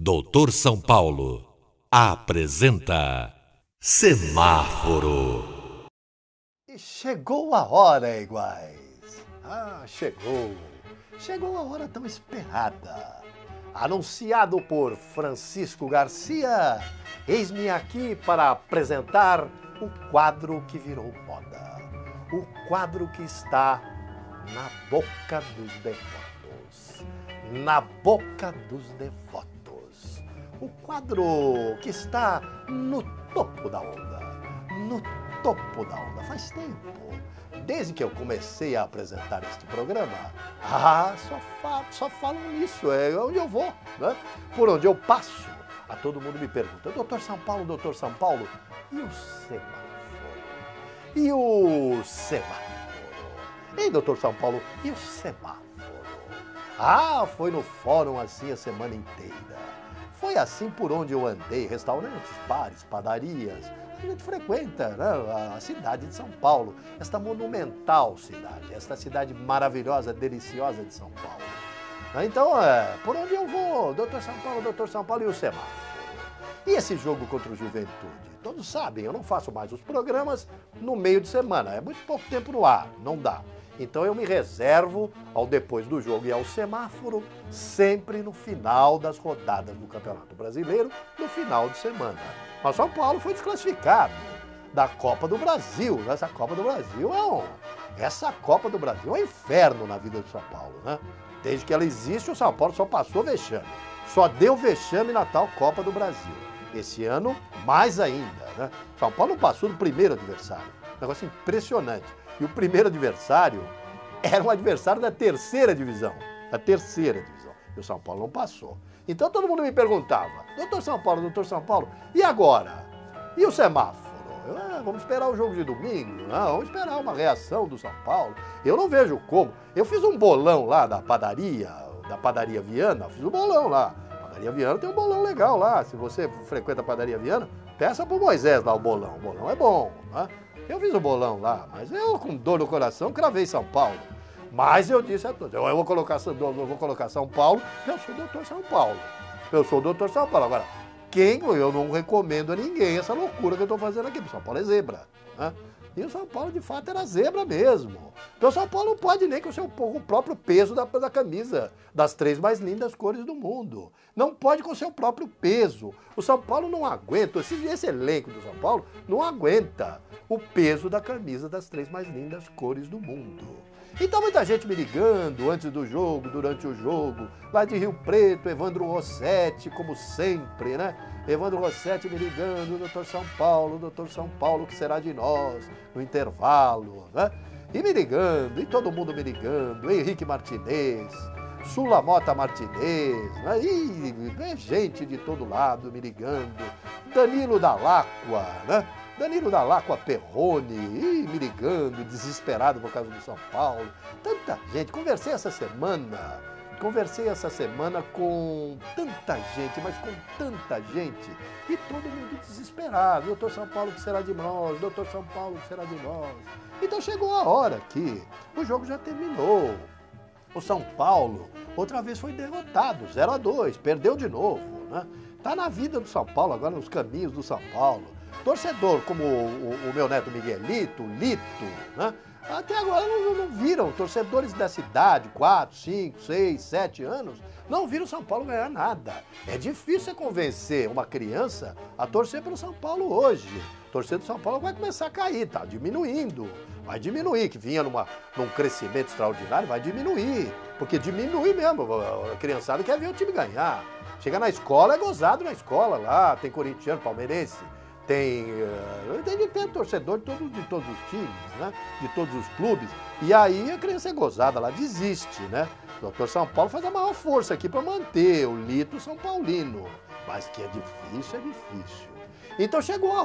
Doutor São Paulo apresenta Semáforo. E chegou a hora, iguais. Chegou. Chegou a hora tão esperada. Anunciado por Francisco Garcia, eis-me aqui para apresentar o quadro que virou moda. O quadro que está na boca dos devotos. Na boca dos devotos. O quadro que está no topo da onda. No topo da onda. Faz tempo. Desde que eu comecei a apresentar este programa, só falam nisso, é onde eu vou, né? Por onde eu passo, a todo mundo me pergunta, doutor São Paulo, e o semáforo? E o semáforo? Ei, doutor São Paulo, e o semáforo? Foi no fórum assim a semana inteira. Foi assim por onde eu andei, restaurantes, bares, padarias. A gente frequenta, né, a cidade de São Paulo, esta monumental cidade, esta cidade maravilhosa, deliciosa de São Paulo. Então, por onde eu vou? Doutor São Paulo e o semáforo. E esse jogo contra o Juventude? Todos sabem, eu não faço mais os programas no meio de semana, é muito pouco tempo no ar, não dá. Então eu me reservo ao depois do jogo e ao semáforo, sempre no final das rodadas do Campeonato Brasileiro, no final de semana. Mas São Paulo foi desclassificado da Copa do Brasil. Essa Copa do Brasil é um inferno na vida do São Paulo, né? Desde que ela existe, o São Paulo só passou vexame. Só deu vexame na tal Copa do Brasil. Esse ano, mais ainda, né? São Paulo não passou do primeiro adversário. Negócio impressionante. E o primeiro adversário era um adversário da terceira divisão. E o São Paulo não passou. Então todo mundo me perguntava, doutor São Paulo, e agora? E o semáforo? Vamos esperar o jogo de domingo, vamos esperar uma reação do São Paulo. Eu não vejo como. Eu fiz um bolão lá da padaria Viana, fiz um bolão lá. A padaria Viana tem um bolão legal lá. Se você frequenta a padaria Viana, peça pro Moisés lá o bolão. O bolão é bom, né? Eu fiz o bolão lá, mas eu, com dor no coração, cravei São Paulo. Mas eu disse a todos, eu vou colocar São Paulo, eu sou doutor São Paulo. Agora, eu não recomendo a ninguém essa loucura que eu estou fazendo aqui, porque São Paulo é zebra, né? E o São Paulo, de fato, era zebra mesmo. Então, o São Paulo não pode nem com o próprio peso da camisa, das três mais lindas cores do mundo. Não pode com o seu próprio peso. O São Paulo não aguenta, esse elenco do São Paulo não aguenta o peso da camisa das três mais lindas cores do mundo. Então, muita gente me ligando antes do jogo, durante o jogo, lá de Rio Preto, Evandro Rossetti, como sempre, né? Evandro Rossetti me ligando, doutor São Paulo, o que será de nós no intervalo, né? E me ligando, e todo mundo me ligando, Henrique Martinez, Sula Mota Martinez, né? E gente de todo lado me ligando, Danilo Dall'Acqua, né? Danilo Dall'Acqua Perrone, me ligando, desesperado por causa do São Paulo. Tanta gente, conversei essa semana com tanta gente, mas com tanta gente, e todo mundo desesperado. Doutor São Paulo, o que será de nós? Doutor São Paulo, o que será de nós? Então chegou a hora que o jogo já terminou. O São Paulo outra vez foi derrotado, 0-2, perdeu de novo, né? Tá na vida do São Paulo, agora nos caminhos do São Paulo. Torcedor como o meu neto Miguelito, Lito, né? Até agora não viram, torcedores dessa idade, 4, 5, 6, 7 anos, não viram o São Paulo ganhar nada. É difícil convencer uma criança a torcer pelo São Paulo hoje. Torcer do São Paulo vai começar a cair, tá diminuindo. Vai diminuir, que vinha num crescimento extraordinário, vai diminuir. Porque diminui mesmo, a criançada quer ver o time ganhar. Chega na escola, é gozado na escola lá, tem corintiano, palmeirense. Tem torcedor de todos os times, né? De todos os clubes. E aí a criança é gozada, ela desiste, né? O doutor São Paulo faz a maior força aqui para manter o Lito São Paulino. Mas que é difícil. Então chegou a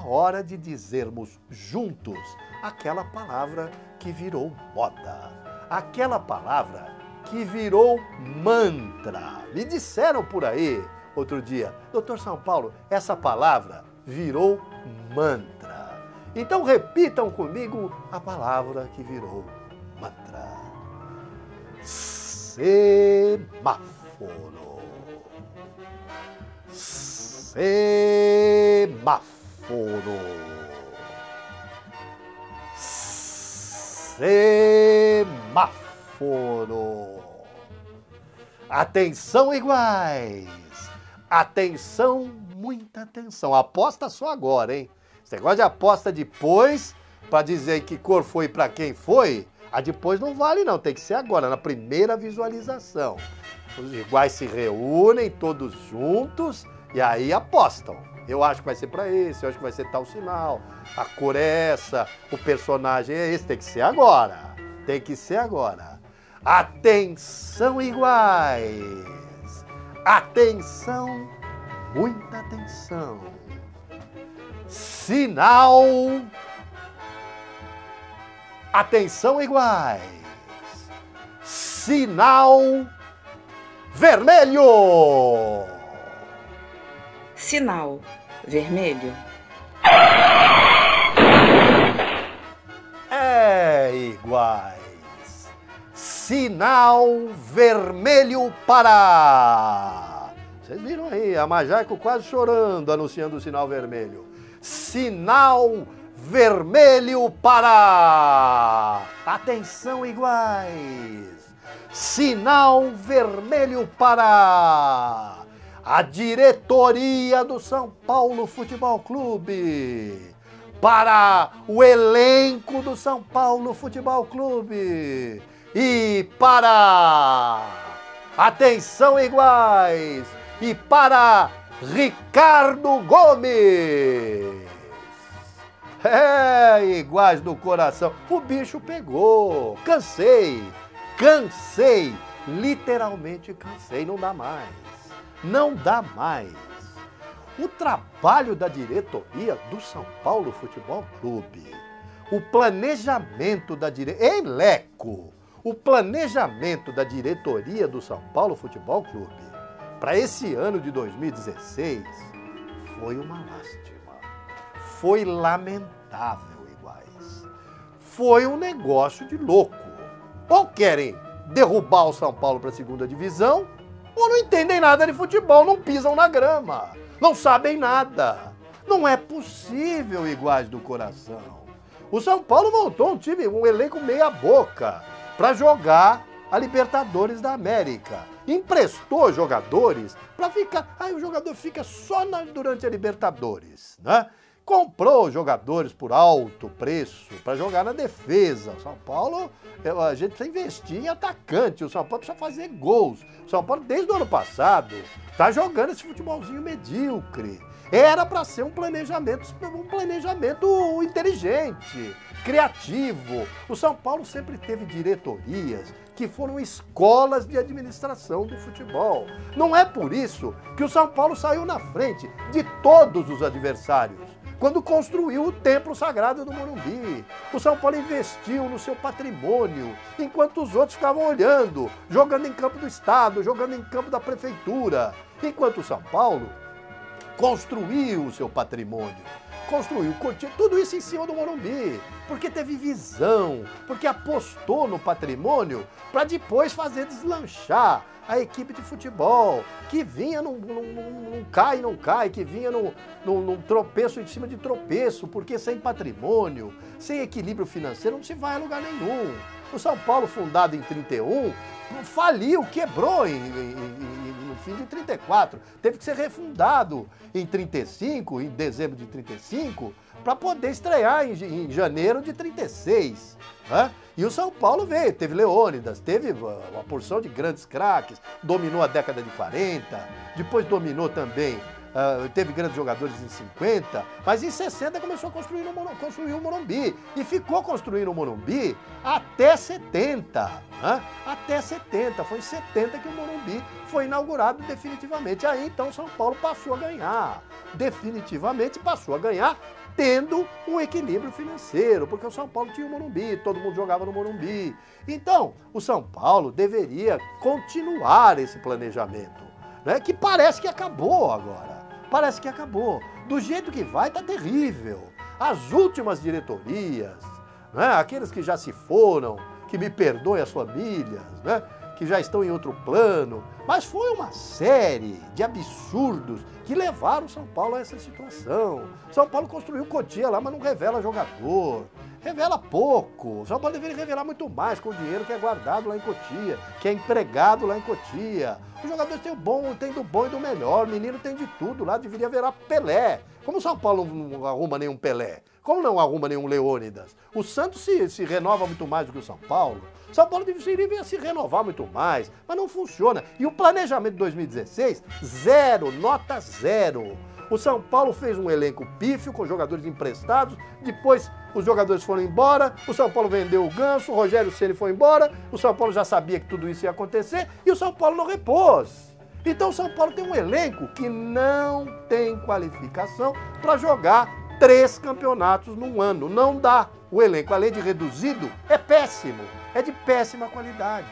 hora de dizermos juntos aquela palavra que virou moda. Aquela palavra que virou mantra. Me disseram por aí outro dia, doutor São Paulo, essa palavra virou mantra. Então repitam comigo a palavra que virou mantra. Semáforo. Semáforo. Semáforo. Atenção, iguais. Atenção, muita atenção. Aposta só agora, hein? Esse negócio de aposta depois, pra dizer que cor foi pra quem foi, a depois não vale não, tem que ser agora, na primeira visualização. Os iguais se reúnem todos juntos e aí apostam. Eu acho que vai ser pra esse, eu acho que vai ser tal sinal, a cor é essa, o personagem é esse, tem que ser agora. Tem que ser agora. Atenção, iguais! Atenção, muita atenção. Sinal. Atenção, iguais. Sinal vermelho. Sinal vermelho. É, iguais. Sinal vermelho para... Vocês viram aí, a Majaico quase chorando, anunciando o sinal vermelho. Sinal vermelho para... Atenção, iguais. Sinal vermelho para... a diretoria do São Paulo Futebol Clube. Para o elenco do São Paulo Futebol Clube. E para... Atenção, iguais! E para Ricardo Gomes! É, iguais do coração. O bicho pegou. Cansei. Cansei. Literalmente cansei. Não dá mais. Não dá mais. O trabalho da diretoria do São Paulo Futebol Clube, o planejamento da diretoria, Eleco, o planejamento da diretoria do São Paulo Futebol Clube para esse ano de 2016 foi uma lástima. Foi lamentável, iguais. Foi um negócio de louco. Ou querem derrubar o São Paulo para a segunda divisão, ou não entendem nada de futebol, não pisam na grama, não sabem nada. Não é possível, iguais do coração. O São Paulo montou um time, um elenco meia boca, para jogar a Libertadores da América. Emprestou jogadores para ficar... Aí o jogador fica só durante a Libertadores, né? Comprou jogadores por alto preço para jogar na defesa. O São Paulo, a gente precisa investir em atacante. O São Paulo precisa fazer gols. O São Paulo, desde o ano passado, está jogando esse futebolzinho medíocre. Era para ser um planejamento inteligente, criativo. O São Paulo sempre teve diretorias que foram escolas de administração do futebol. Não é por isso que o São Paulo saiu na frente de todos os adversários quando construiu o templo sagrado do Morumbi. O São Paulo investiu no seu patrimônio, enquanto os outros ficavam olhando, jogando em campo do Estado, jogando em campo da Prefeitura. Enquanto o São Paulo construiu o seu patrimônio, construiu, tudo isso em cima do Morumbi, porque teve visão, porque apostou no patrimônio para depois fazer deslanchar a equipe de futebol, que vinha num cai, que vinha num tropeço em cima de tropeço, porque sem patrimônio, sem equilíbrio financeiro, não se vai a lugar nenhum. O São Paulo, fundado em 31, faliu, quebrou no fim de 34, teve que ser refundado em 35, em dezembro de 35, para poder estrear em janeiro de 36. Né? E o São Paulo veio, teve Leônidas, teve uma porção de grandes craques, dominou a década de 40, depois dominou também, teve grandes jogadores em 50, mas em 60 começou a construir o Morumbi, e ficou construindo o Morumbi até 70, né? Até 70, foi em 70 que o Morumbi foi inaugurado definitivamente. Aí então o São Paulo passou a ganhar, definitivamente passou a ganhar, tendo um equilíbrio financeiro, porque o São Paulo tinha o Morumbi, todo mundo jogava no Morumbi. Então, o São Paulo deveria continuar esse planejamento, né, que parece que acabou agora. Parece que acabou. Do jeito que vai, tá terrível. As últimas diretorias, né, aqueles que já se foram, que me perdoem as famílias, né, que já estão em outro plano, mas foi uma série de absurdos que levaram o São Paulo a essa situação. São Paulo construiu Cotia lá, mas não revela jogador. Revela pouco. O São Paulo deveria revelar muito mais com o dinheiro que é guardado lá em Cotia, que é empregado lá em Cotia. Os jogadores têm o bom, tem do bom e do melhor. O menino tem de tudo lá, deveria virar Pelé. Como o São Paulo não arruma nenhum Pelé? Como não arruma nenhum Leônidas? O Santos se renova muito mais do que o São Paulo. O São Paulo deveria se renovar muito mais, mas não funciona. E o planejamento de 2016, zero, nota zero. O São Paulo fez um elenco pífio com jogadores emprestados, depois os jogadores foram embora, o São Paulo vendeu o Ganso, o Rogério Ceni foi embora, o São Paulo já sabia que tudo isso ia acontecer e o São Paulo não repôs. Então o São Paulo tem um elenco que não tem qualificação para jogar 3 campeonatos num ano. Não dá. O elenco, além de reduzido, é péssimo. É de péssima qualidade.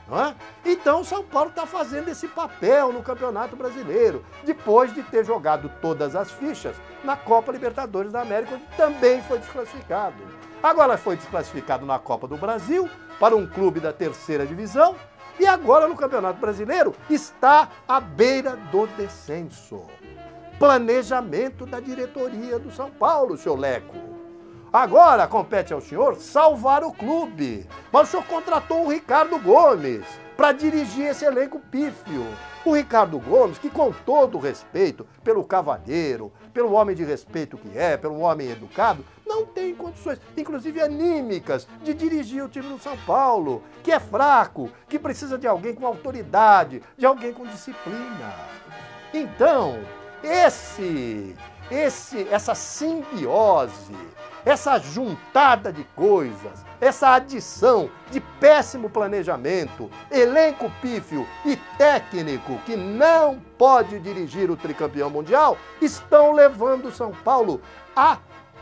Não é? Então o São Paulo está fazendo esse papel no Campeonato Brasileiro, depois de ter jogado todas as fichas na Copa Libertadores da América, onde também foi desclassificado. Agora foi desclassificado na Copa do Brasil, para um clube da 3ª divisão, e agora no Campeonato Brasileiro está à beira do descenso. Planejamento da diretoria do São Paulo, seu Leco. Agora compete ao senhor salvar o clube. Mas o senhor contratou o Ricardo Gomes para dirigir esse elenco pífio. O Ricardo Gomes, que com todo respeito pelo cavalheiro, pelo homem de respeito que é, pelo homem educado, não tem condições, inclusive anímicas, de dirigir o time do São Paulo, que é fraco, que precisa de alguém com autoridade, de alguém com disciplina. Então, essa simbiose, essa juntada de coisas, essa adição de péssimo planejamento, elenco pífio e técnico que não pode dirigir o tricampeão mundial, estão levando o São Paulo à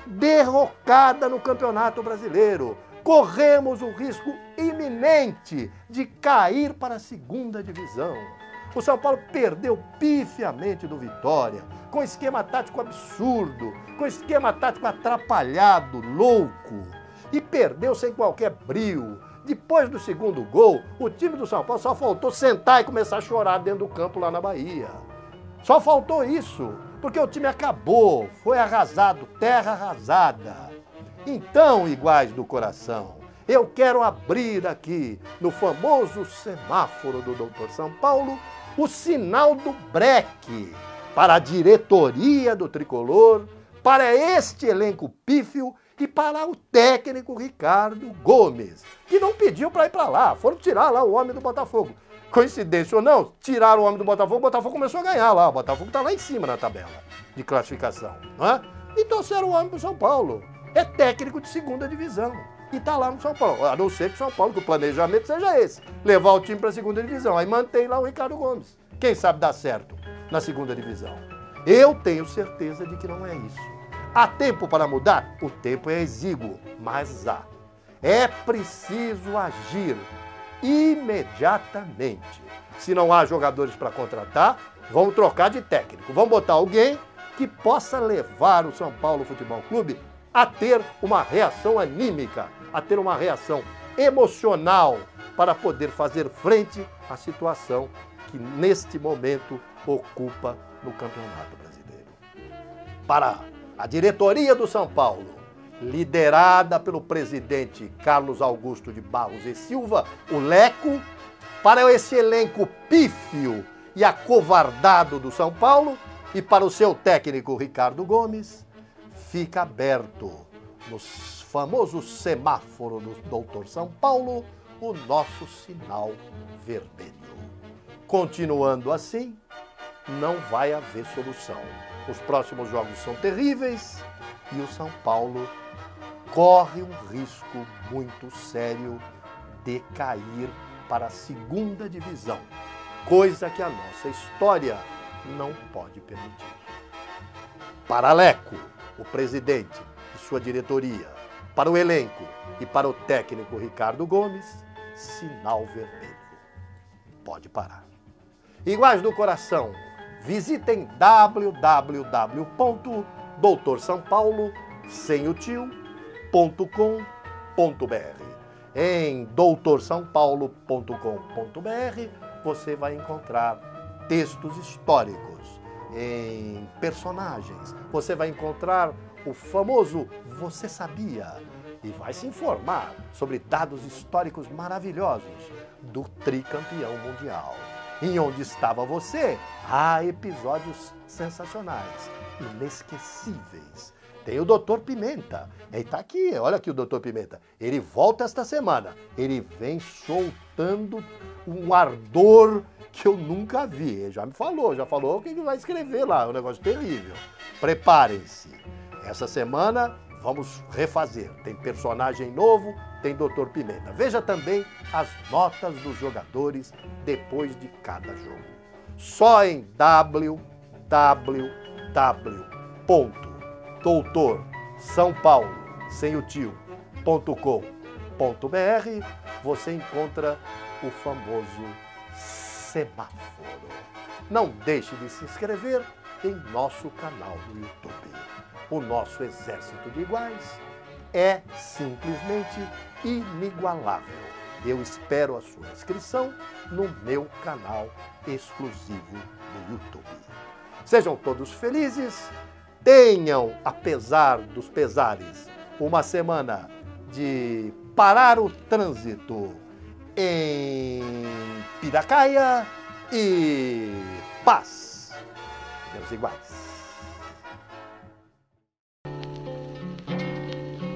derrocada no Campeonato Brasileiro. Corremos o risco iminente de cair para a 2ª divisão. O São Paulo perdeu pifiamente do Vitória, com esquema tático absurdo, com esquema tático atrapalhado, louco, e perdeu sem qualquer brio. Depois do 2º gol, o time do São Paulo só faltou sentar e começar a chorar dentro do campo lá na Bahia. Só faltou isso, porque o time acabou, foi arrasado, terra arrasada. Então, iguais do coração, eu quero abrir aqui, no famoso semáforo do Dr. São Paulo, o sinal do breque para a diretoria do Tricolor, para este elenco pífio e para o técnico Ricardo Gomes, que não pediu para ir para lá, foram tirar lá o homem do Botafogo. Coincidência ou não, tiraram o homem do Botafogo, o Botafogo começou a ganhar lá, o Botafogo está lá em cima na tabela de classificação, não é? E trouxeram o homem do São Paulo, é técnico de 2ª divisão. E está lá no São Paulo, a não ser que o São Paulo, que o planejamento seja esse, levar o time para a 2ª divisão, aí mantém lá o Ricardo Gomes. Quem sabe dá certo na 2ª divisão. Eu tenho certeza de que não é isso. Há tempo para mudar? O tempo é exíguo, mas há. É preciso agir imediatamente. Se não há jogadores para contratar, vão trocar de técnico, vão botar alguém que possa levar o São Paulo Futebol Clube a ter uma reação anímica, a ter uma reação emocional para poder fazer frente à situação que neste momento ocupa no Campeonato Brasileiro. Para a diretoria do São Paulo, liderada pelo presidente Carlos Augusto de Barros e Silva, o Leco, para esse elenco pífio e acovardado do São Paulo e para o seu técnico Ricardo Gomes, fica aberto no famoso semáforo do Dr. São Paulo o nosso sinal vermelho. Continuando assim, não vai haver solução. Os próximos jogos são terríveis e o São Paulo corre um risco muito sério de cair para a 2ª divisão, coisa que a nossa história não pode permitir. Para Leco, o presidente e sua diretoria, para o elenco e para o técnico Ricardo Gomes, sinal vermelho. Pode parar. Iguais do coração, visitem www.doutorsampaulo.com.br Em doutorsaopaulo.com.br você vai encontrar textos históricos, em personagens. Você vai encontrar o famoso Você Sabia? E vai se informar sobre dados históricos maravilhosos do tricampeão mundial. Em Onde Estava Você? Há episódios sensacionais, inesquecíveis. Tem o Dr. Pimenta. Ele tá aqui, olha aqui o Dr. Pimenta. Ele volta esta semana. Ele vem soltando um ardor que eu nunca vi. Ele já falou o que ele vai escrever lá, é um negócio terrível. Preparem-se. Essa semana vamos refazer. Tem personagem novo, tem Dr. Pimenta. Veja também as notas dos jogadores depois de cada jogo. Só em www.doutorsaopaulo.com.br você encontra o famoso semáforo. Não deixe de se inscrever em nosso canal do YouTube. O nosso exército de iguais é simplesmente inigualável. Eu espero a sua inscrição no meu canal exclusivo do YouTube. Sejam todos felizes, tenham, apesar dos pesares, uma semana de parar o trânsito em Piracaia e paz, meus iguais.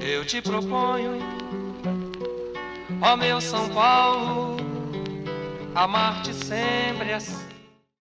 Eu te proponho, ó meu São Paulo, amar-te sempre assim.